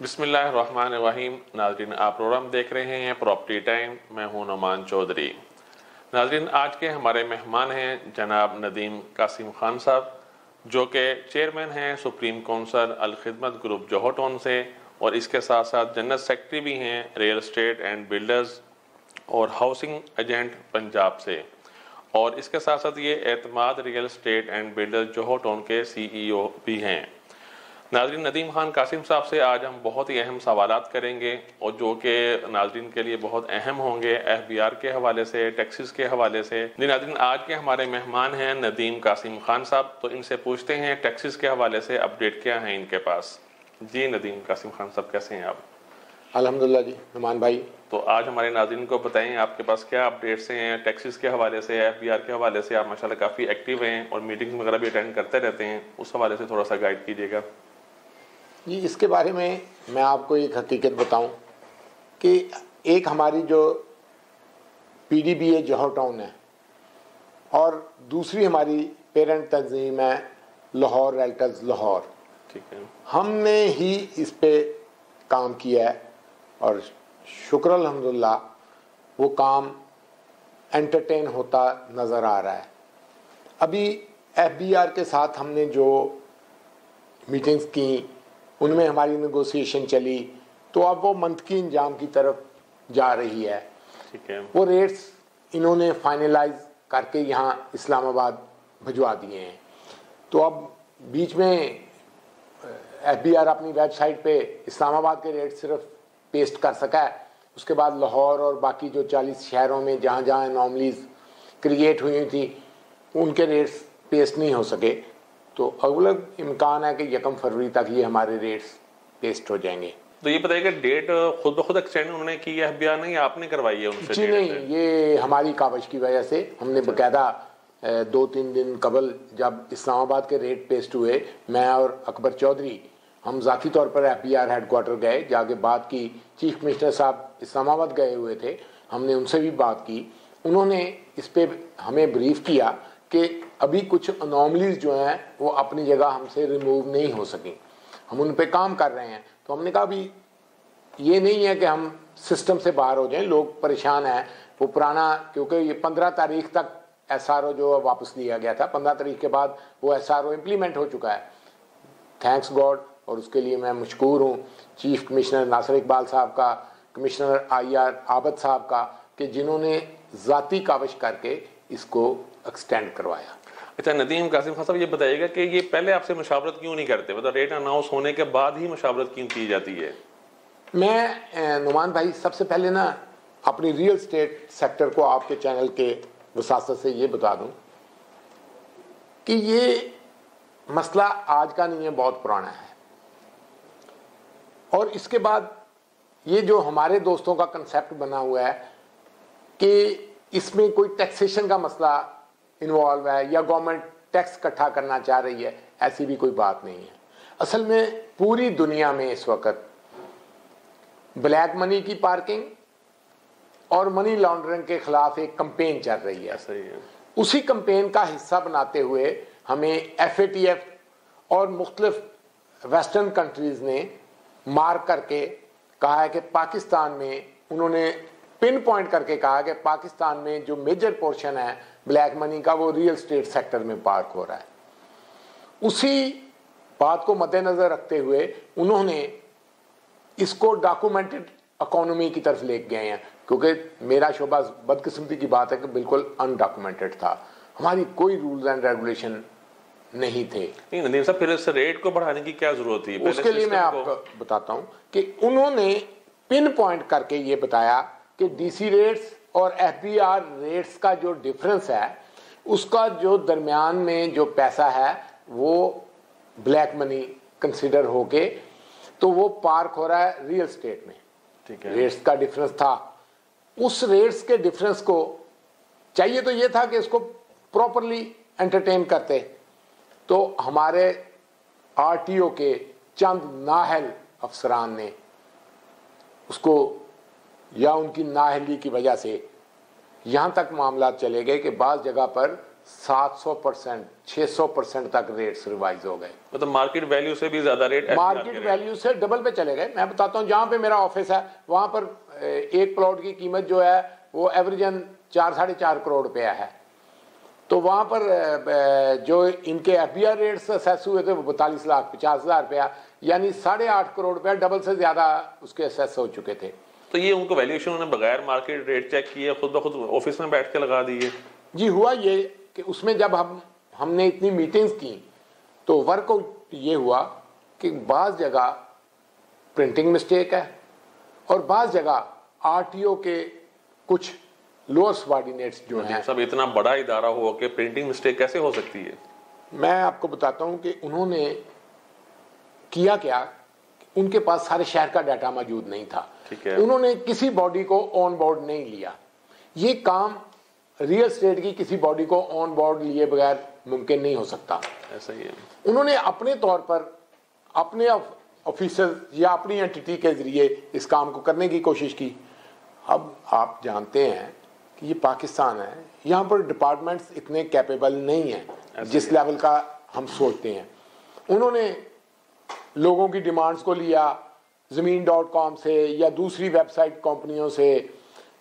بسم اللہ الرحمن الرحیم. ناظرین، آپ پروگرام دیکھ رہے ہیں پراپرٹی ٹائم. میں ہوں نعمان چودھری. ناظرین، آج کے ہمارے مہمان ہیں جناب ندیم قاسم خان صاحب، جو کہ چیئرمین ہیں سپریم کونسل الخدمت گروپ جوہر ٹاؤن سے، اور اس کے ساتھ ساتھ جنرل سیکرٹری بھی ہیں ریئل اسٹیٹ اینڈ بلڈرز اور ہاؤسنگ ایجنٹ پنجاب سے، اور اس کے ساتھ ساتھ یہ اعتماد real estate and builders Johar town کے CEO بھی ہیں. ناظرین، ندیم خان قاسم صاحب سے آج ہم بہت ہی اہم سوالات کریں گے، اور جو کہ ناظرین کے لیے بہت اہم ہوں گے، FBR کے حوالے سے، ٹیکسز کے حوالے سے. ناظرین، آج کے ہمارے مہمان ہیں ندیم قاسم خان صاحب، تو ان سے پوچھتے ہیں ٹیکسز کے حوالے سے اپڈیٹ کیا ہیں ان کے پاس. جی ندیم قاسم خان صاحب، کیسے ہیں آپ؟ الحمدللہ جی نعمان بھائی. تو آج ہمارے ناظرین کو بتائیں آپ کے پاس کیا اپڈیٹس ہیں ٹیکسز کے حوالے سے، FBR کے حوالے سے. آپ ماشاءاللہ کافی ایکٹیو ہیں اور میٹنگز وغیرہ بھی اٹینڈ کرتے رہتے ہیں، اس حوالے سے تھوڑا سا گائیڈ کیجیے گا. جی، اس کے بارے میں آپ کو ایک حقیقت بتاؤں کہ ایک ہماری جو PDBA جوہر ٹاؤن ہے اور دوسری ہماری پیرنٹ تنظیم ہے لاہور ریلٹرز لاہور، ٹھیک ہے، ہم نے ہی اس پہ کام کیا ہے اور شکر الحمدللہ وہ کام انٹرٹین ہوتا نظر آ رہا ہے. ابھی FBR کے ساتھ ہم نے جو میٹنگز کی ان میں ہماری نیگوسیشن چلی، تو اب وہ منطقی انجام کی طرف جا رہی ہے. ٹھیک ہے، وہ ریٹس انہوں نے فائنلائز کر کے یہاں اسلام آباد بھجوا دیے ہیں. تو اب بیچ میں FBR اپنی ویب سائٹ پہ اسلام آباد کے ریٹ صرف پیسٹ کر سکا ہے، اس کے بعد لاہور اور باقی جو 40 شہروں میں جہاں جہاں انوملیز کریٹ ہوئی تھی ان کے ریٹس پیسٹ نہیں ہو سکے. تو اغلب امکان ہے کہ 1 فروری تک یہ ہمارے ریٹس پیسٹ ہو جائیں گے. تو یہ بتائیے کہ ڈیٹ خود بخود ایکسٹینڈ انہوں نے کی ہے FBR نے، یا آپ نے کروائی ہے ان سے؟ جی نہیں، یہ ہماری کاوش کی وجہ سے ہم نے باقاعدہ 2-3 دن قبل جب اسلام آباد کے ریٹ پیسٹ ہوئے، میں اور اکبر چودھری ہم ذاتی طور پر FBR ہیڈ کوارٹر گئے، جا کے بات کی. چیف کمشنر صاحب اسلام آباد گئے ہوئے تھے، ہم نے ان سے بھی بات کی. انہوں نے اس پہ ہمیں بریف کیا کہ ابھی کچھ انوملیز جو ہیں وہ اپنی جگہ ہم سے ریموو نہیں ہو سکیں، ہم ان پہ کام کر رہے ہیں. تو ہم نے کہا ابھی یہ نہیں ہے کہ ہم سسٹم سے باہر ہو جائیں، لوگ پریشان ہیں. وہ پرانا، کیونکہ یہ 15 تاریخ تک SRO جو واپس لیا گیا تھا، 15 تاریخ کے بعد وہ SRO امپلیمنٹ ہو چکا ہے، تھینکس گاڈ، اور اس کے لیے میں مشکور ہوں چیف کمشنر ناصر اقبال صاحب کا، کمشنر IR عابد صاحب کا، کہ جنہوں نے ذاتی کاوش کر کے اس کو ایکسٹینڈ کروایا. اچھا ندیم قاسم خان صاحب، یہ بتائیے گا کہ یہ پہلے آپ سے مشاورت کیوں نہیں کرتے؟ مطلب ریٹ اناؤنس ہونے کے بعد ہی مشاورت کیوں کی جاتی ہے؟ میں نعمان بھائی سب سے پہلے نا اپنی ریئل اسٹیٹ سیکٹر کو آپ کے چینل کے وساطت سے یہ بتا دوں کہ یہ مسئلہ آج کا نہیں ہے، بہت پرانا ہے. اور اس کے بعد یہ جو ہمارے دوستوں کا کنسیپٹ بنا ہوا ہے کہ اس میں کوئی ٹیکسیشن کا مسئلہ انوالو ہے یا گورنمنٹ ٹیکس اکٹھا کرنا چاہ رہی ہے، ایسی بھی کوئی بات نہیں ہے. اصل میں پوری دنیا میں اس وقت بلیک منی کی پارکنگ اور منی لانڈرنگ کے خلاف ایک کمپین چل رہی ہے. اسی کمپین کا حصہ بناتے ہوئے ہمیں FATF اور مختلف ویسٹرن کنٹریز نے مارک کر کے کہا ہے کہ پاکستان میں، انہوں نے پن پوائنٹ کر کے کہا کہ پاکستان میں جو میجر پورشن ہے بلیک منی کا وہ ریئل اسٹیٹ سیکٹر میں پارک ہو رہا ہے. اسی بات کو مد نظر رکھتے ہوئے انہوں نے اس کو ڈاکومنٹڈ اکانومی کی طرف لے گئے ہیں، کیونکہ میرا شعبہ بدقسمتی کی بات ہے کہ بالکل انڈاکومنٹڈ تھا، ہماری کوئی رولز اینڈ ریگولیشن نہیں تھے. نہیں ندیم صاحب، پھر اس ریٹ کو بڑھانے کی کیا ضرورت تھی؟ اس کے لیے میں آپ کو بتاتا ہوں کہ انہوں نے پن پوائنٹ کر کے یہ بتایا کہ DC ریٹس اور FBR ریٹس کا جو ڈفرنس ہے، اس کا جو درمیان میں جو پیسہ ہے وہ بلیک منی کنسیڈر ہو کے تو وہ پارک ہو رہا ہے ریئل اسٹیٹ میں. ٹھیک ہے، ریٹس کا ڈفرنس تھا. اس ریٹس کے ڈفرنس کو چاہیے تو یہ تھا کہ اس کو پراپرلی انٹرٹین کرتے، تو ہمارے RTO کے چند نااہل افسران نے اس کو، یا ان کی نااہلی کی وجہ سے یہاں تک معاملات چلے گئے کہ بعض جگہ پر 700%, 600% تک ریٹس ریوائز ہو گئے. مطلب مارکیٹ ویلیو سے بھی زیادہ ریٹ مارکیٹ ویلیو سے ڈبل پہ چلے گئے. میں بتاتا ہوں جہاں پہ میرا آفس ہے وہاں پر ایک پلاٹ کی قیمت جو ہے وہ ایوریجن 4-4.5 کروڑ روپیہ ہے. تو وہاں پر جو ان کے F B R rates assess ہوئے تھے وہ 42,50,000 روپیہ, یعنی 8.5 کروڑ روپیہ, ڈبل سے زیادہ اس کے اسیس ہو چکے تھے. تو یہ ان کو ویلیوشن انہوں نے بغیر مارکیٹ ریٹ چیک کیے خود بخود آفس میں بیٹھ کے لگا دیے؟ جی ہوا یہ کہ اس میں جب ہم نے اتنی میٹنگز کی تو ورک آؤٹ یہ ہوا کہ بعض جگہ پرنٹنگ مسٹیک ہے اور بعض جگہ آر ٹی او کے کچھ لوور سبارڈینیٹس جو ہیں. سب اتنا بڑا ادارہ ہو کہ پرنٹنگ مسٹیک کیسے ہو سکتی ہے؟ میں آپ کو بتاتا ہوں کہ انہوں نے کیا ان کے پاس سارے شہر کا ڈیٹا موجود نہیں تھا. انہوں نے کسی باڈی کو آن بورڈ نہیں لیا. یہ کام ریئل اسٹیٹ کی کسی باڈی کو آن بورڈ لیے بغیر ممکن نہیں ہو سکتا. ایسا ہی ہے. انہوں نے اپنے طور پر اپنے آفیسر یا اپنی اینٹی کے ذریعے اس کام کو کرنے کی کوشش کی. اب آپ جانتے ہیں کہ یہ پاکستان ہے, یہاں پر ڈپارٹمنٹس اتنے کیپیبل نہیں ہیں جس لیول کا ہم سوچتے ہیں. انہوں نے لوگوں کی ڈیمانڈز کو لیا زمین.com سے یا دوسری ویب سائٹ کمپنیوں سے,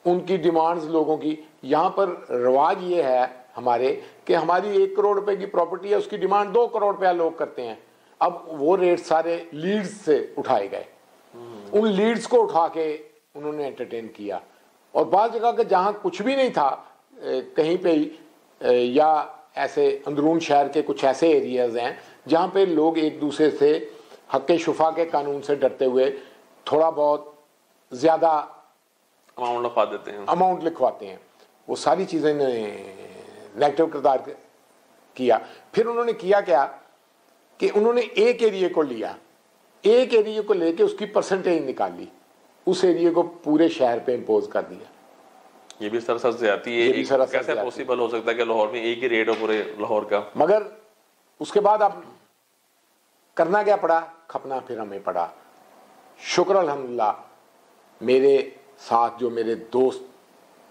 ان کی ڈیمانڈز لوگوں کی. یہاں پر رواج یہ ہے ہمارے کہ ہماری 1 کروڑ روپے کی پراپرٹی ہے, اس کی ڈیمانڈ 2 کروڑ روپیہ لوگ کرتے ہیں. اب وہ ریٹ سارے لیڈز سے اٹھائے گئے, ان لیڈز کو اٹھا کے انہوں نے انٹرٹین کیا. اور بعض جگہ کہ جہاں کچھ بھی نہیں تھا کہیں پہ یا ایسے اندرون شہر کے کچھ ایسے ایریاز ہیں جہاں پہ لوگ ایک دوسرے سے حق شفا کے قانون سے ڈرتے ہوئے تھوڑا بہت زیادہ اماؤنٹ لکھواتے ہیں. وہ ساری چیزیں نیگیٹو کردار کیا. پھر انہوں نے کیا کہ انہوں نے ایک ایریے کو لیا, ایک ایریے کو لے کے اس کی پرسنٹیج نکالی, اس ایریے کو پورے شہر پہ امپوز کر دیا. یہ بھی سراسر زیادتی ہے. کیسے پوسیبل ہو سکتا ہے کہ لاہور میں ایک ہی ریٹ ہو پورے لاہور کا؟ مگر اس کے بعد اب کرنا کیا پڑا, کھپنا پھر ہمیں پڑا. شکر الحمدللہ میرے ساتھ جو میرے دوست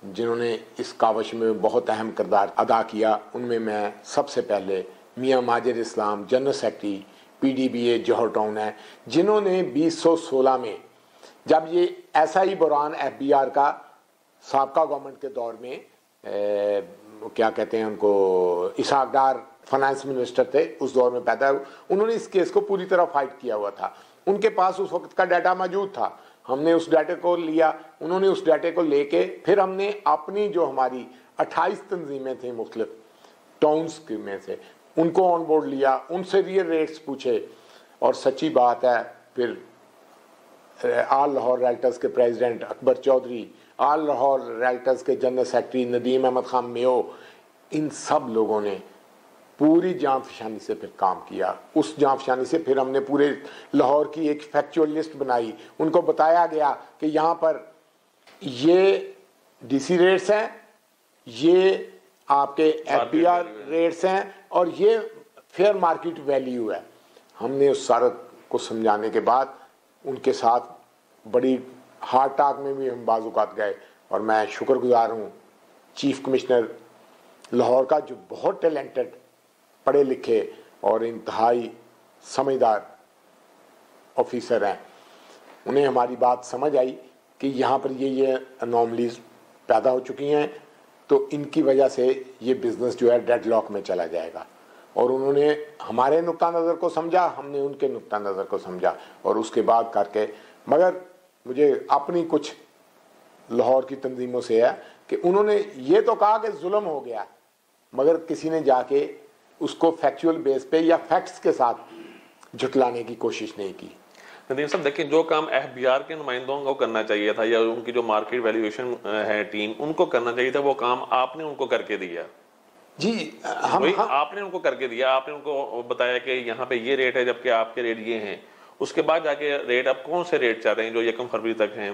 جنہوں نے اس کاوش میں بہت اہم کردار ادا کیا, ان میں سب سے پہلے Mian Majar Islam general secretary P D B A Johar town ہے, جنہوں نے 2016 میں جب یہ ایسا ہی بحران ایف بی آر کا سابقہ گورنمنٹ کے دور میں کیا کہتے ہیں ان کو, اسحاق ڈار فائنانس منسٹر تھے اس دور میں پیدا ہوئے, انہوں نے اس کیس کو پوری طرح فائٹ کیا ہوا تھا. ان کے پاس اس وقت کا ڈیٹا موجود تھا, ہم نے اس ڈیٹے کو لیا, انہوں نے اس ڈیٹے کو لے کے پھر ہم نے اپنی جو ہماری 28 تنظیمیں تھیں مختلف ٹاؤنز میں سے, ان کو آن بورڈ لیا, ان سے ریئل ریٹس پوچھے. اور سچی بات ہے پھر آل لاہور ریلٹرز کے پریزیڈنٹ اکبر چودھری, آل لاہور ریلٹرز کے جنرل سیکرٹری ندیم احمد خان میو, ان سب لوگوں نے پوری جان فشانی سے پھر کام کیا. اس جان فشانی سے پھر ہم نے پورے لاہور کی ایک فیکچوئل لسٹ بنائی. ان کو بتایا گیا کہ یہاں پر یہ ڈی سی ریٹس ہیں, یہ آپ کے ایف بی آر ریٹس ہیں, اور یہ فیئر مارکیٹ ویلیو ہے. ہم نے اس سارے کو سمجھانے کے بعد ان کے ساتھ بڑی ہارڈ ٹاک میں بھی ہم بعض اوقات گئے. اور میں شکر گزار ہوں چیف کمشنر لاہور کا, جو بہت ٹیلنٹڈ, پڑھے لکھے اور انتہائی سمجھدار آفیسر ہیں. انہیں ہماری بات سمجھ آئی کہ یہاں پر یہ انوملیز پیدا ہو چکی ہیں, تو ان کی وجہ سے یہ بزنس جو ہے ڈیڈ لاک میں چلا جائے گا. اور انہوں نے ہمارے نقطہ نظر کو سمجھا, ہم نے ان کے نقطہ نظر کو سمجھا, اور اس کے بعد کر کے. مگر مجھے اپنی کچھ لاہور کی تنظیموں سے ہے کہ انہوں نے یہ تو کہا کہ ظلم ہو گیا, مگر کسی نے جا کے اس کو فیکچوئل بیس پہ یا فیکٹس کے ساتھ جھٹلانے کی کوشش نہیں کی. ندیم صاحب دیکھیں, جو کام ایف بی آر کے نمائندوں کو کرنا چاہیے تھا یا ان کی جو مارکیٹ ویلیویشن ہے ٹیم, ان کو کرنا چاہیے تھا, وہ کام آپ نے ان کو کر کے دیا. جی آپ نے ان کو کر کے دیا, آپ نے ان کو بتایا کہ یہاں پہ یہ ریٹ ہے جبکہ آپ کے ریٹ یہ ہیں. اس کے بعد جا کے ریٹ آپ کون سے ریٹ چاہ رہے ہیں جو 1 فروری تک ہیں؟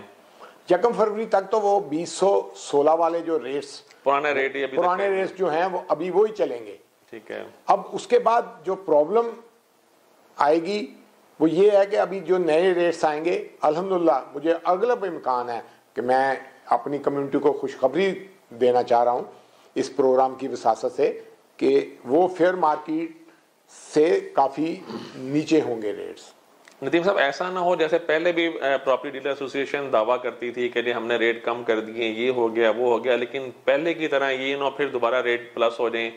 1 فروری تک تو وہ 2016 والے جو ریٹس پرانے ریٹس جو ہیں وہ ابھی وہی چلیں گے. ٹھیک ہے. اب اس کے بعد جو پرابلم آئے گی وہ یہ ہے کہ ابھی جو نئے ریٹس آئیں گے, الحمدللہ مجھے اغلب امکان ہے کہ میں اپنی کمیونٹی کو خوشخبری دینا چاہ رہا ہوں اس پروگرام کی وساطت سے کہ وہ فیئر مارکیٹ سے کافی نیچے ہوں گے ریٹس۔ ندیم صاحب ایسا نہ ہو جیسے پہلے بھی پراپرٹی ڈیلر ایسوسی ایشن دعویٰ کرتی تھی کہ ہم نے ریٹ کم کر دیے، یہ ہو گیا وہ ہو گیا، لیکن پہلے کی طرح یہ نہ پھر دوبارہ ریٹ پلس ہو جائیں،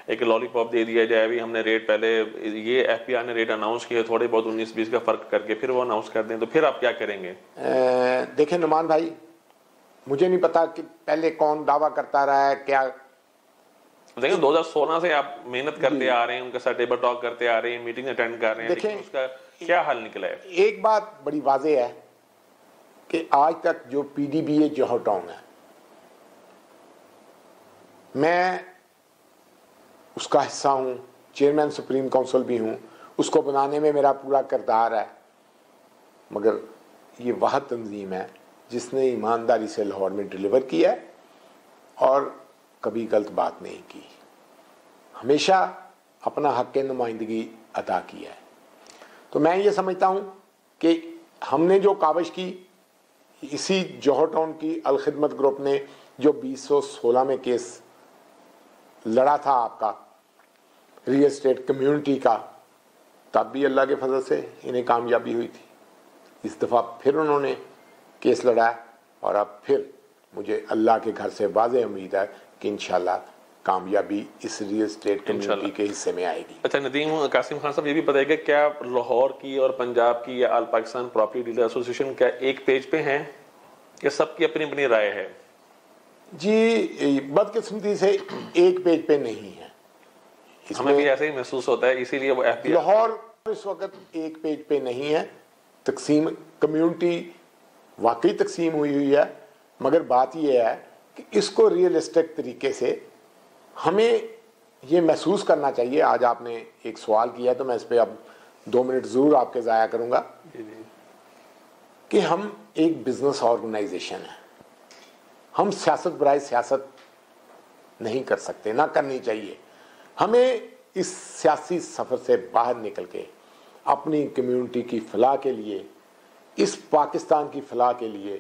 ایک لالی پاپ دے دیا جائے، ابھی ہم نے ریٹ پہلے یہ ایف پی آر نے ریٹ اناؤنس کیے تھوڑے بہت 19-20 کا فرق کر کے پھر وہ اناؤنس کر دیں، تو پھر آپ کیا کریں گے؟ دیکھیں نعمان بھائی، مجھے نہیں پتا کہ پہلے کون دعویٰ کرتا رہا ہے کیا۔ دیکھیں 2016 سے آپ محنت کرتے آ رہے ہیں، ان کے ساتھ ٹیبل ٹاک کرتے آ رہے ہیں، میٹنگ اٹینڈ کر رہے ہیں، لیکن اس کا کیا حل نکلا ہے؟ ایک بات بڑی واضح ہے کہ آج تک جو پی D B A Johar town ہے، میں اس کا حصہ ہوں، چیئرمین سپریم کونسل بھی ہوں، اس کو بنانے میں میرا پورا کردار ہے، مگر یہ واحد تنظیم ہے جس نے ایمانداری سے لاہور میں ڈیلیور کیا ہے اور کبھی غلط بات نہیں کی، ہمیشہ اپنا حق نمائندگی ادا کیا ہے۔ تو میں یہ سمجھتا ہوں کہ ہم نے جو کاوش کی، اسی جوہر ٹاؤن کی الخدمت گروپ نے جو 2016 میں کیس لڑا تھا آپ کا ریل اسٹیٹ کمیونٹی کا، تب بھی اللہ کے فضل سے انہیں کامیابی ہوئی تھی، اس دفعہ پھر انہوں نے کیس لڑا ہے، اور اب پھر مجھے اللہ کے گھر سے واضح امید ہے کہ انشاءاللہ کامیابی اس ریل اسٹیٹ کمیونٹی کے حصے میں آئے گی۔ اچھا ندیم قاسم خان صاحب، یہ بھی بتائیے کہ کیا لاہور کی اور پنجاب کی یا آل پاکستان پراپرٹی ڈیلر ایسوسی ایشن کیا ایک پیج پہ ہیں یا سب کی اپنی اپنی رائے ہے؟ جی بدقسمتی سے ایک پیج پہ نہیں ہے، ہمیں بھی ایسے ہی محسوس ہوتا ہے، اسی لیے وہ ایف پی لاہور اس وقت ایک پیج پہ نہیں ہے، تقسیم کمیونٹی واقعی تقسیم ہوئی ہے، مگر بات یہ ہے کہ اس کو ریئلسٹک طریقے سے ہمیں یہ محسوس کرنا چاہیے۔ آج آپ نے ایک سوال کیا تو میں اس پہ اب 2 منٹ ضرور آپ کے ضائع کروں گا کہ ہم ایک بزنس آرگنائزیشن ہیں، ہم سیاست برائے سیاست نہیں کر سکتے، نہ کرنی چاہیے۔ ہمیں اس سیاسی سفر سے باہر نکل کے اپنی کمیونٹی کی فلاح کے لیے، اس پاکستان کی فلاح کے لیے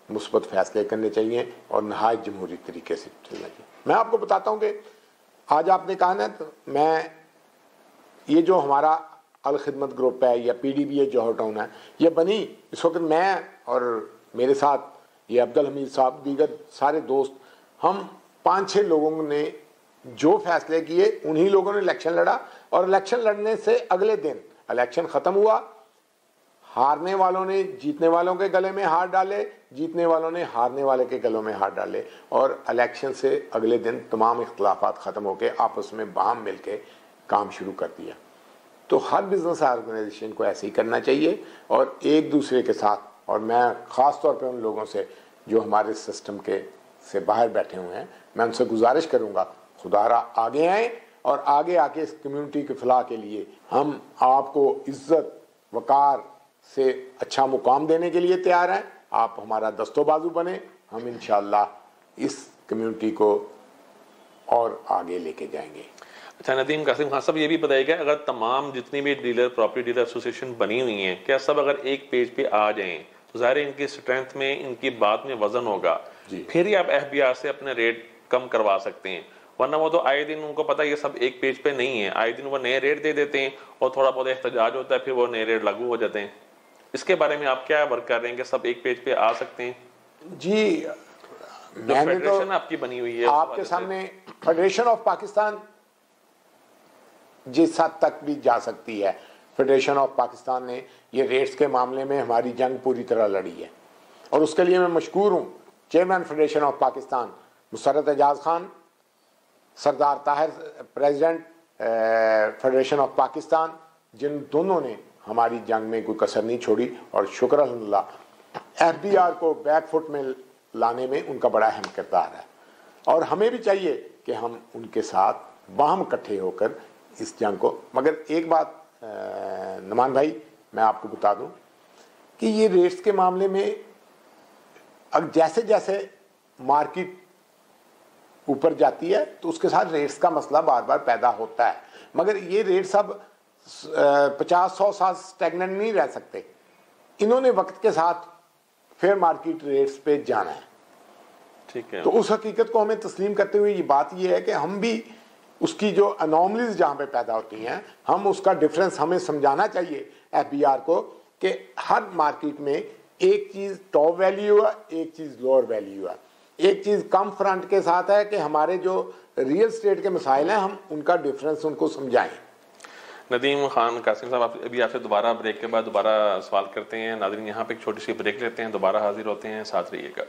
مثبت فیصلے کرنے چاہیے اور نہایت جمہوری طریقے سے چلنا چاہیے۔ میں آپ کو بتاتا ہوں کہ آج آپ نے کہا نا، تو میں یہ جو ہمارا الخدمت گروپ ہے یا پی D B A Johar town ہے، یہ بنی اس وقت میں اور میرے ساتھ یہ عبدالحمید صاحب، دیگر سارے دوست، ہم 5-6 لوگوں نے جو فیصلے کیے، انہی لوگوں نے الیکشن لڑا، اور الیکشن لڑنے سے اگلے دن الیکشن ختم ہوا، ہارنے والوں نے جیتنے والوں کے گلے میں ہاتھ ڈالے، جیتنے والوں نے ہارنے والے کے گلوں میں ہاتھ ڈالے، اور الیکشن سے اگلے دن تمام اختلافات ختم ہو کے آپس میں باہم مل کے کام شروع کر دیا۔ تو ہر بزنس آرگنائزیشن کو ایسے ہی کرنا چاہیے، اور ایک دوسرے کے ساتھ، اور میں خاص طور پہ ان لوگوں سے جو ہمارے سسٹم کے سے باہر بیٹھے ہوئے ہیں، میں ان سے گزارش کروں گا خدا را آگے آئیں، اور آگے آ کے اس کمیونٹی کی فلاح کے لیے ہم آپ کو عزت وقار سے اچھا مقام دینے کے لیے تیار ہیں۔ آپ ہمارا دست و بازو بنیں، ہم انشاءاللہ اس کمیونٹی کو اور آگے لے کے جائیں گے۔ اچھا ندیم قاسم خان صاحب، یہ بھی بتائیے کہ اگر تمام جتنی بھی ڈیلر پراپرٹی ڈیلر ایسوسی ایشن بنی ہوئی ہیں، کیا سب اگر ایک پیج پہ آ جائیں تو ظاہر ان کی اسٹرینتھ میں، ان کی بات میں وزن ہوگا، پھر ہی آپ ایف بی آر سے اپنے ریٹ کم کروا سکتے ہیں، ورنہ وہ تو آئے دن ان کو پتہ یہ سب ایک پیج پہ نہیں ہے، آئے دن وہ نئے ریٹ دے دیتے ہیں اور تھوڑا بہت احتجاج ہوتا ہے، پھر وہ نئے ریٹ لاگو ہو جاتے ہیں۔ اس کے بارے میں آپ کیا ورک کر رہے ہیں کہ سب ایک پیج پہ آ سکتے ہیں؟ جی میں نے تو آپ کی بنی ہوئی ہے آپ کے سامنے فیڈریشن آف پاکستان جس حد تک بھی جا سکتی ہے، فیڈریشن آف پاکستان نے یہ ریٹس کے معاملے میں ہماری جنگ پوری طرح لڑی ہے، اور اس کے لیے میں مشکور ہوں chairman federation of Pakistan Musarrat Ejaz Khan, Sardar Tahir president federation of Pakistan, جن دونوں نے ہماری جنگ میں کوئی کسر نہیں چھوڑی، اور شکر الحمدللہ ایف بی آر کو بیک فٹ میں لانے میں ان کا بڑا اہم کردار ہے، اور ہمیں بھی چاہیے کہ ہم ان کے ساتھ باہم اکٹھے ہو کر اس جنگ کو۔ مگر ایک بات نعمان بھائی میں آپ کو بتا دوں کہ یہ ریٹس کے معاملے میں جیسے جیسے مارکیٹ اوپر جاتی ہے تو اس کے ساتھ ریٹس کا مسئلہ بار بار پیدا ہوتا ہے، مگر یہ ریٹس اب 50-100 سال سٹیگننٹ نہیں رہ سکتے، انہوں نے وقت کے ساتھ فیئر مارکیٹ ریٹس پہ جانا ہے۔ ٹھیک ہے، تو اس حقیقت کو ہمیں تسلیم کرتے ہوئے یہ بات یہ ہے کہ ہم بھی اس کی جو انوملیز جہاں پہ پیدا ہوتی ہیں ہم اس کا ڈفرنس ہمیں سمجھانا چاہیے ایف بی آر کو کہ ہر مارکیٹ میں ایک چیز ٹاپ ویلیو ہے ایک چیز لوور ویلیو ہے. ایک چیز کم فرنٹ کے ساتھ ہے کہ ہمارے جو ریئل اسٹیٹ کے مسائل ہیں ہم ان کا ڈفرنس ان کو سمجھائیں. ندیم خان قاسم صاحب ابھی آپ سے دوبارہ بریک کے بعد دوبارہ سوال کرتے ہیں. ناظرین یہاں پہ ایک چھوٹی سی بریک لیتے ہیں, دوبارہ حاضر ہوتے ہیں, ساتھ رہیے گا.